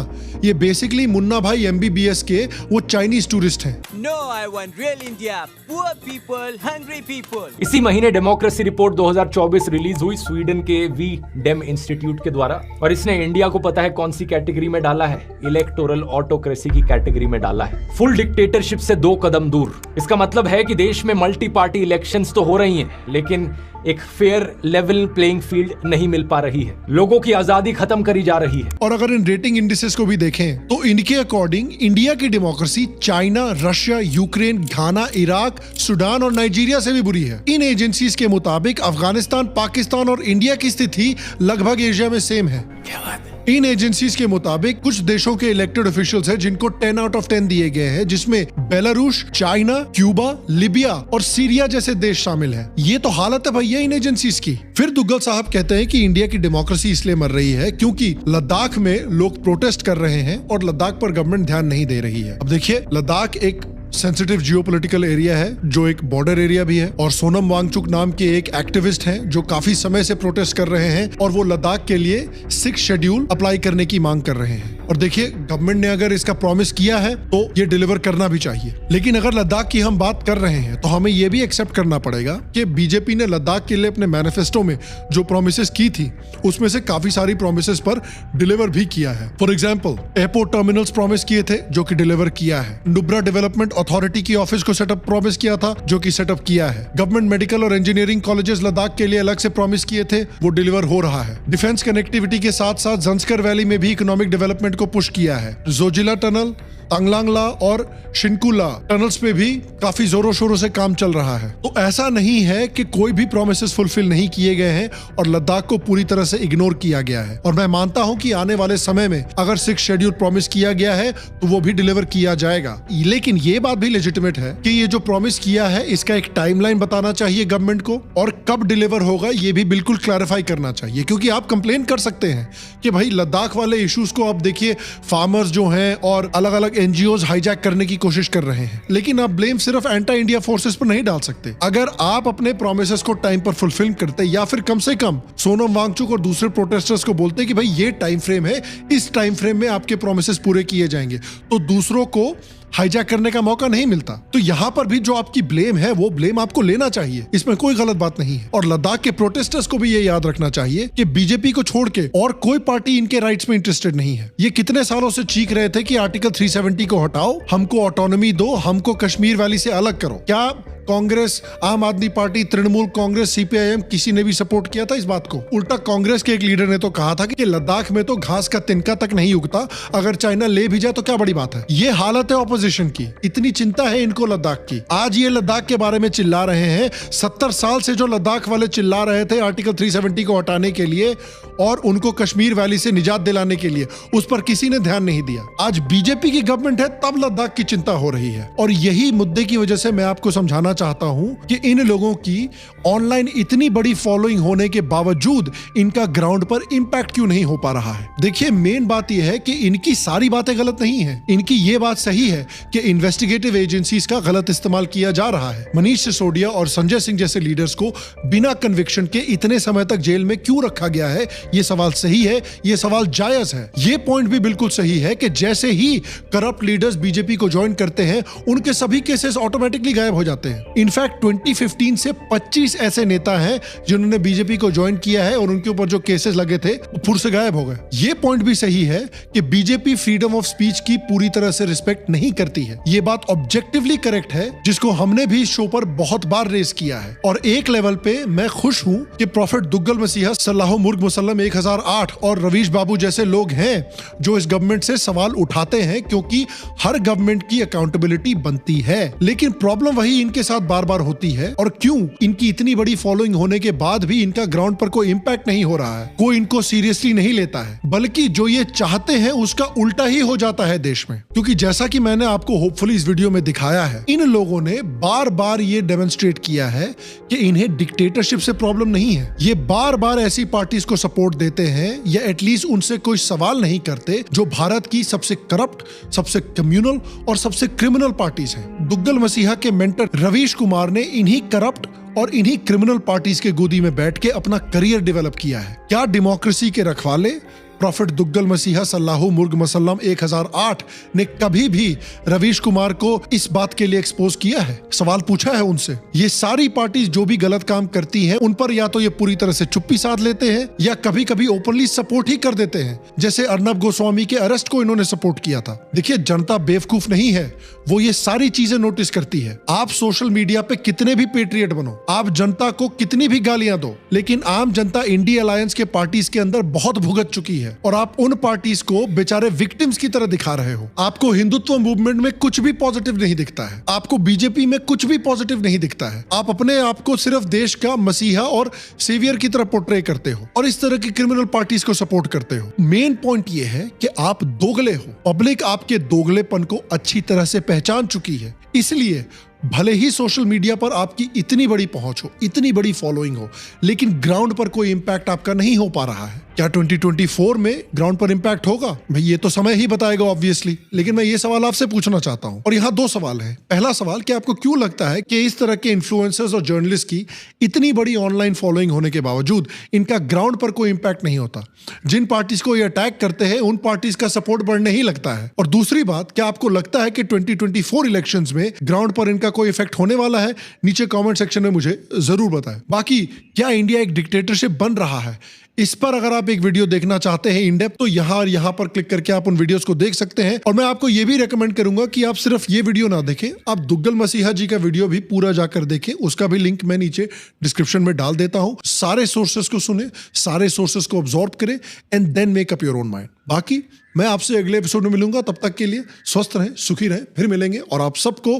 ये बेसिकली मुन्ना भाई एमबीबीएस के वो चाइनीज टूरिस्ट हैं। No, I want real India, poor people, hungry people. इसी महीने डेमोक्रेसी रिपोर्ट 2024 रिलीज हुई स्वीडन के वी डेम इंस्टीट्यूट के द्वारा, और इसने इंडिया को पता है कौन सी कैटेगरी में डाला है? इलेक्टोरल ऑटोक्रेसी की कैटेगरी में डाला है। फुल डिक्टेटरशिप से 2 कदम दूर। इसका मतलब है कि देश में मल्टी पार्टी इलेक्शंस तो हो रही हैं, लेकिन एक फेयर लेवल प्लेइंग फील्ड नहीं मिल पा रही है। लोगों की आजादी खत्म करी जा रही है। और अगर इन रेटिंग इंडिसेस को भी देखें तो इनके अकॉर्डिंग इंडिया की डेमोक्रेसी चाइना, रशिया, यूक्रेन, घाना, इराक, सूडान और नाइजीरिया से भी बुरी है। इन एजेंसीज के मुताबिक अफगानिस्तान, पाकिस्तान और इंडिया की स्थिति लगभग एशिया में सेम है। क्या बात है? इन एजेंसीज के मुताबिक कुछ देशों के इलेक्टेड ऑफिशियल्स हैं जिनको 10 आउट ऑफ 10 दिए गए हैं, जिसमें बेलारूस, चाइना, क्यूबा, लीबिया और सीरिया जैसे देश शामिल हैं। ये तो हालत है भैया इन एजेंसीज की। फिर दुग्गल साहब कहते हैं कि इंडिया की डेमोक्रेसी इसलिए मर रही है क्योंकि लद्दाख में लोग प्रोटेस्ट कर रहे हैं और लद्दाख पर गवर्नमेंट ध्यान नहीं दे रही है। अब देखिए, लद्दाख एक सेंसिटिव जियोपॉलिटिकल एरिया है जो एक बॉर्डर एरिया भी है, और सोनम वांगचुक नाम के एक एक्टिविस्ट हैं जो काफी समय से प्रोटेस्ट कर रहे हैं और वो लद्दाख के लिए 6 शेड्यूल अप्लाई करने की मांग कर रहे हैं। और देखिए, गवर्नमेंट ने अगर इसका प्रॉमिस किया है तो ये डिलीवर करना भी चाहिए। लेकिन अगर लद्दाख की हम बात कर रहे हैं तो हमें ये भी एक्सेप्ट करना पड़ेगा कि बीजेपी ने लद्दाख के लिए अपने मैनिफेस्टो में जो प्रोमिसेस की थी उसमें से काफी सारी प्रोमिसेस पर डिलीवर भी किया है। For example, airport terminals promise किए थे जो कि डिलीवर किया है, नुब्रा डेवलपमेंट अथॉरिटी की ऑफिस को सेटअप प्रॉमिस किया था, जो कि सेटअप किया है। गवर्नमेंट मेडिकल और इंजीनियरिंग कॉलेजेस लद्दाख के लिए अलग से प्रॉमिस किए थे, वो डिलीवर हो रहा है। डिफेंस कनेक्टिविटी के साथ साथ जंस्कर वैली में भी इकोनॉमिक डेवलपमेंट को पुश किया है। जोजिला टनल, तांगलांगला और शिनकुला टनल्स पे भी काफी जोरों शोरों से काम चल रहा है। तो ऐसा नहीं है कि कोई भी प्रोमिसेस फुलफिल नहीं किए गए हैं और लद्दाख को पूरी तरह से इग्नोर किया गया है। और मैं मानता हूं कि आने वाले समय में अगर 6 शेड्यूल प्रॉमिस किया गया है तो वो भी डिलीवर किया जाएगा। लेकिन ये बात भी लेजिटिमेट है कि ये जो प्रॉमिस किया है इसका एक टाइमलाइन बताना चाहिए गवर्नमेंट को, और कब डिलीवर होगा ये भी बिल्कुल क्लैरिफाई करना चाहिए। क्योंकि आप कंप्लेन कर सकते हैं कि भाई लद्दाख वाले इश्यूज को आप देखिए, फार्मर्स जो हैं और अलग अलग एनजीओज हाईजैक करने की कोशिश कर रहे हैं, लेकिन आप ब्लेम सिर्फ एंटी इंडिया फोर्सेस पर नहीं डाल सकते। अगर आप अपने प्रोमिसेस को टाइम पर फुलफिल करते, या फिर कम से कम सोनम वांगचुक और दूसरे प्रोटेस्टर्स को बोलते कि भाई ये टाइम फ्रेम है, इस टाइम फ्रेम में आपके प्रोमिसेस पूरे किए जाएंगे, तो दूसरों को हाईजैक करने का मौका नहीं मिलता। तो यहाँ पर भी जो आपकी ब्लेम है वो ब्लेम आपको लेना चाहिए, इसमें कोई गलत बात नहीं है। और लद्दाख के प्रोटेस्टर्स को भी ये याद रखना चाहिए कि बीजेपी को छोड़ के और कोई पार्टी इनके राइट्स में इंटरेस्टेड नहीं है। ये कितने सालों से चीख रहे थे कि आर्टिकल 370 को हटाओ, हमको ऑटोनॉमी दो, हमको कश्मीर वैली से अलग करो। क्या कांग्रेस, आम आदमी पार्टी, तृणमूल कांग्रेस, सीपीआईएम किसी ने भी सपोर्ट किया था इस बात को? उल्टा कांग्रेस के एक लीडर ने तो कहा था कि लद्दाख में तो घास का तिनका तक नहीं उगता, अगर चाइना ले भी जाए तो क्या बड़ी बात है। ये हालत है ऑपोजिशन की, इतनी चिंता है इनको लद्दाख की। आज ये लद्दाख के बारे में चिल्ला रहे हैं। 70 साल से जो लद्दाख वाले चिल्ला रहे थे आर्टिकल 370 को हटाने के लिए और उनको कश्मीर वैली से निजात दिलाने के लिए, उस पर किसी ने ध्यान नहीं दिया। आज बीजेपी की गवर्नमेंट है तब लद्दाख की चिंता हो रही है। और यही मुद्दे की वजह से मैं आपको समझाना चाहता हूं कि इन लोगों की ऑनलाइन इतनी बड़ी फॉलोइंग होने के बावजूद इनका ग्राउंड पर इंपैक्ट क्यों नहीं हो पा रहा है। देखिए, मेन बात यह है कि इनकी सारी बातें गलत नहीं है। इनकी यह बात सही है कि इन्वेस्टिगेटिव एजेंसीज का गलत इस्तेमाल किया जा रहा है। मनीष सिसोदिया और संजय सिंह जैसे लीडर्स को बिना कन्विक्शन के इतने समय तक जेल में क्यों रखा गया है, ये सवाल सही है, ये सवाल जायज है। ये पॉइंट भी बिल्कुल सही है कि जैसे ही करप्ट लीडर्स बीजेपी को ज्वाइन करते हैं उनके सभी केसेस ऑटोमेटिकली गायब हो जाते हैं। इनफैक्ट 2015 से 25 ऐसे नेता हैं जिन्होंने बीजेपी को ज्वाइन किया है और उनके ऊपर जो केसेस लगे थे वो फिर से गायब हो गए। ये पॉइंट भी सही है कि बीजेपी फ्रीडम ऑफ स्पीच की पूरी तरह से रिस्पेक्ट नहीं करती है। ये बात ऑब्जेक्टिवली करेक्ट है, जिसको हमने भी शो पर बहुत बार रेस किया है। और एक लेवल पे मैं खुश हूं कि प्रॉफेट दुग्गल मसीहा सल्लाहु मुर्ग मुसल्लम 1008 और रवीश बाबू जैसे लोग हैं जो इस गवर्नमेंट से सवाल उठाते हैं, क्योंकि हर गवर्नमेंट की अकाउंटेबिलिटी बनती है। लेकिन प्रॉब्लम वही इनके साथ बार बार होती है। और क्यों इनकी इतनी बड़ी फॉलोइंग होने के बाद भी इनका ग्राउंड पर कोई इंपैक्ट नहीं हो रहा है, कोई इनको सीरियसली नहीं लेता है, बल्कि जो ये चाहते हैं उसका उल्टा ही हो जाता है देश में। क्योंकि जैसा कि मैंने आपको होपफुली इस वीडियो में दिखाया है, इन लोगों ने बार बार ये डेमोन्स्ट्रेट किया है कि इन्हें डिक्टेटरशिप से प्रॉब्लम नहीं है। ये बार बार ऐसी पार्टीज को सपोर्ट देते हैं या एटलीस्ट उनसे कोई सवाल नहीं करते जो भारत की सबसे करप्ट, सबसे कम्युनल और सबसे क्रिमिनल पार्टीज हैं। दुग्गल मसीहा के मेंटर रवीश कुमार ने इन्हीं करप्ट और इन्हीं क्रिमिनल पार्टीज के गोदी में बैठ के अपना करियर डेवलप किया है। क्या डेमोक्रेसी के रखवाले प्रॉफेट दुग्गल मसीहा सल्लाहु मुर्ग मुसल्लम 1008 ने कभी भी रवीश कुमार को इस बात के लिए एक्सपोज किया है? सवाल पूछा है उनसे? ये सारी पार्टीज जो भी गलत काम करती हैं उन पर या तो ये पूरी तरह से चुप्पी साध लेते हैं या कभी कभी ओपनली सपोर्ट ही कर देते हैं। जैसे अर्नब गोस्वामी के अरेस्ट को इन्होंने सपोर्ट किया था। देखिए, जनता बेवकूफ नहीं है, वो ये सारी चीजें नोटिस करती है। आप सोशल मीडिया पे कितने भी पेट्रियट बनो, आप जनता को कितनी भी गालियां दो, लेकिन आम जनता इंडिया अलायंस के पार्टीज के अंदर बहुत भुगत चुकी है और आप उन पार्टीज को बेचारे विक्टिम्स की तरह दिखा रहे हो। आपको हिंदुत्व मूवमेंट में कुछ भी पॉजिटिव नहीं दिखता है, आपको बीजेपी में कुछ भी पॉजिटिव नहीं दिखता है। आप अपने आप को सिर्फ देश का मसीहा और सेवियर की तरह पोर्ट्रे करते हो और इस तरह की क्रिमिनल पार्टीज को सपोर्ट करते हो। मेन पॉइंट ये है कि आप दोगले हो। पब्लिक आपके दोगलेपन को अच्छी तरह से पहचान चुकी है। इसलिए भले ही सोशल मीडिया पर आपकी इतनी बड़ी पहुंच हो, इतनी बड़ी फॉलोइंग हो, लेकिन ग्राउंड पर कोई इंपैक्ट आपका नहीं हो पा रहा है। क्या 2024 में ग्राउंड पर इंपैक्ट होगा? भाई ये तो समय ही बताएगा ऑब्वियसली, लेकिन मैं ये सवाल आपसे पूछना चाहता हूं। और यहाँ 2 सवाल हैं। पहला सवाल कि आपको क्यों लगता है कि इस तरह के इन्फ्लुएंसर्स और जर्नलिस्ट की इतनी बड़ी ऑनलाइन फॉलोइंग होने के बावजूद इनका ग्राउंड पर कोई इंपैक्ट नहीं होता? जिन पार्टीज को ये अटैक करते हैं उन पार्टीज का सपोर्ट बढ़ने ही लगता है। और दूसरी बात, क्या आपको लगता है कि 2024 इलेक्शंस में ग्राउंड पर इनका कोई इफेक्ट होने वाला है? नीचे कमेंट सेक्शन में मुझे जरूर बताएं। बाकी क्या इंडिया एक डिक्टेटरशिप बन रहा है? इस पर अगर आप एक वीडियो देखना चाहते हैं इन डेप्थ, तो यहाँ और यहाँ पर क्लिक करके आप उन वीडियोस को देख सकते हैं। और मैं आपको ये भी रेकमेंड करूंगा कि आप सिर्फ ये वीडियो ना देखें, आप दुग्गल मसीहा जी का वीडियो भी पूरा जाकर देखें। उसका भी लिंक मैं नीचे डिस्क्रिप्शन में डाल देता हूं। सारे सोर्सेस को सुने, सारे सोर्सेस को ऑब्जॉर्व करें and then make up your own mind. बाकी मैं आपसे अगले एपिसोड में मिलूंगा, तब तक के लिए स्वस्थ रहें, सुखी रहें, फिर मिलेंगे। और आप सबको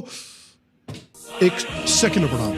एक सेक्युलर प्रणाम।